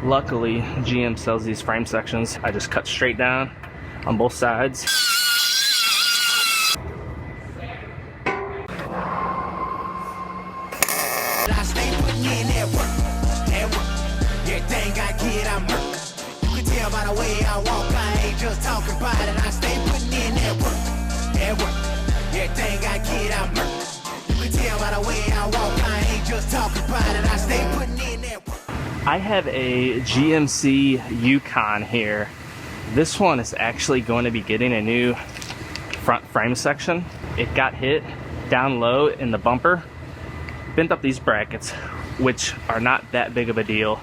Luckily, GM sells these frame sections. I just cut straight down on both sides. I have a GMC Yukon here. This one is actually going to be getting a new front frame section. It got hit down low in the bumper, bent up these brackets, which are not that big of a deal.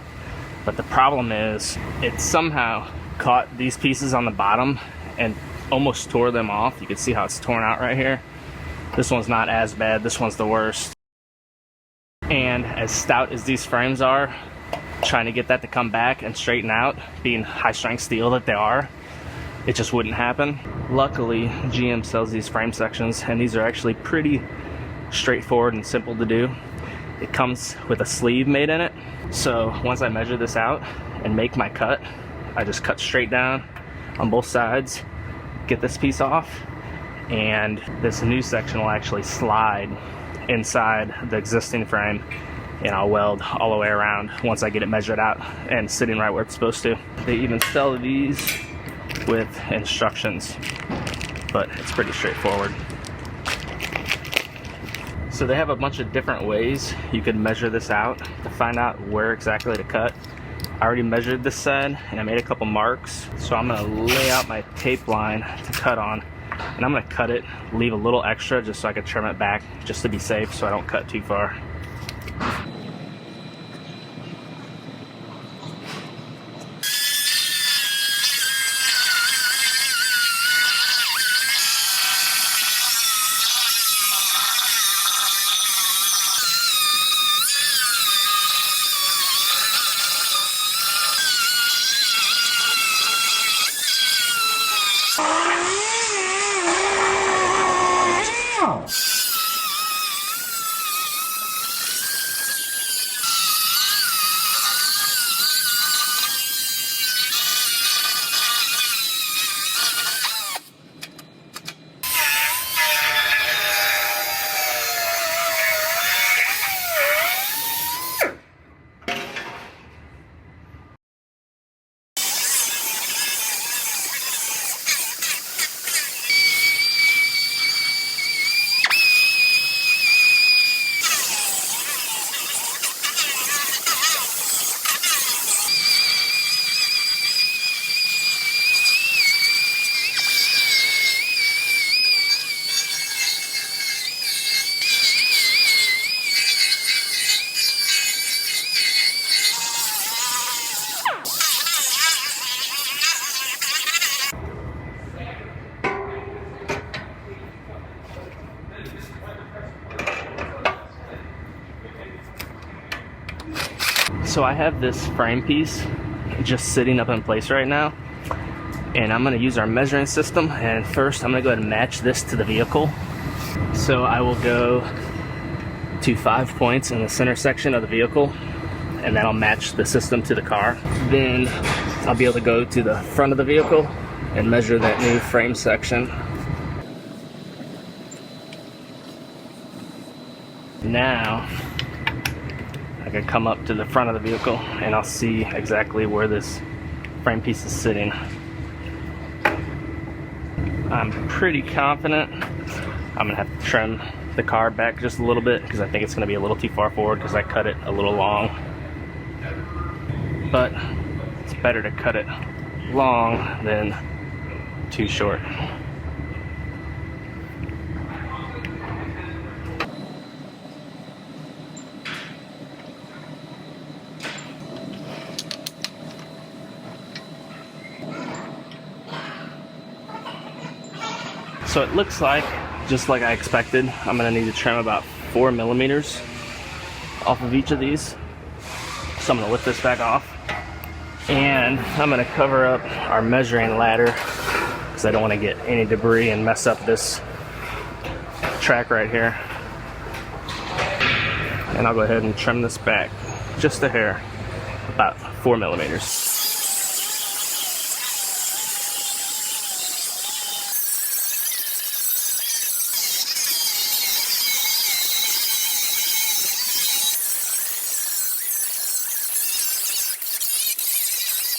But the problem is it somehow caught these pieces on the bottom and almost tore them off. You can see how it's torn out right here. This one's not as bad. This one's the worst. And as stout as these frames are, trying to get that to come back and straighten out, being high strength steel that they are, it just wouldn't happen. Luckily, GM sells these frame sections, and these are actually pretty straightforward and simple to do. It comes with a sleeve made in it. So once I measure this out and make my cut, I just cut straight down on both sides, get this piece off, and this new section will actually slide inside the existing frame, and I'll weld all the way around once I get it measured out and sitting right where it's supposed to. They even sell these with instructions, but it's pretty straightforward. So they have a bunch of different ways you can measure this out to find out where exactly to cut. I already measured this side and I made a couple marks, so I'm going to lay out my tape line to cut on, and I'm going to cut it, leave a little extra just so I can trim it back just to be safe so I don't cut too far. So I have this frame piece just sitting up in place right now, and I'm going to use our measuring system, and first I'm going to go ahead and match this to the vehicle. So I will go to 5 points in the center section of the vehicle, and then I'll match the system to the car. Then I'll be able to go to the front of the vehicle and measure that new frame section. Now I can come up to the front of the vehicle and I'll see exactly where this frame piece is sitting. I'm pretty confident I'm gonna have to trim the car back just a little bit because I think it's gonna be a little too far forward because I cut it a little long. But it's better to cut it long than too short. So it looks like, just like I expected, I'm gonna need to trim about 4 millimeters off of each of these. So I'm gonna lift this back off, and I'm gonna cover up our measuring ladder because I don't want to get any debris and mess up this track right here. And I'll go ahead and trim this back just a hair, about 4 millimeters.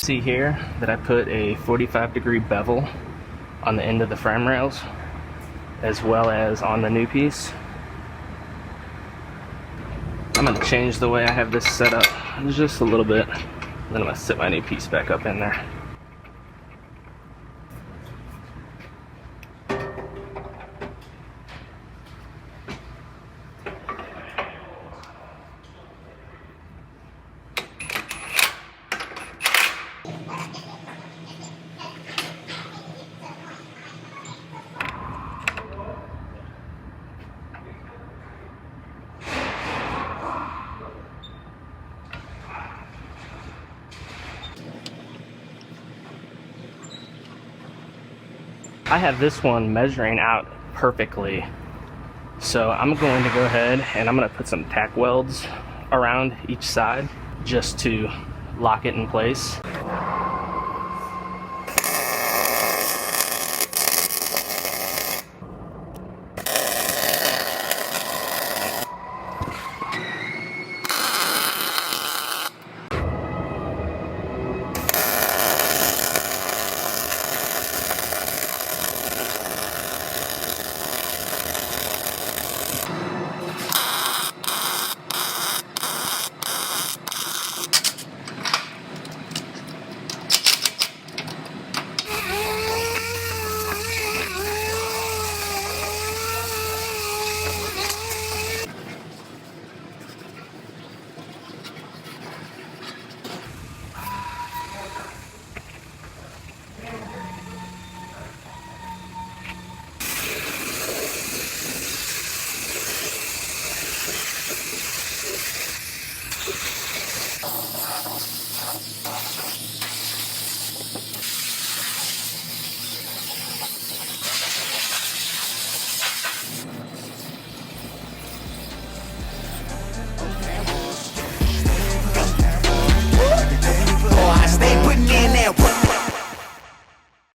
See here that I put a 45-degree bevel on the end of the frame rails as well as on the new piece. I'm going to change the way I have this set up just a little bit, then I'm going to set my new piece back up in there. I have this one measuring out perfectly, so I'm going to go ahead and I'm going to put some tack welds around each side just to lock it in place.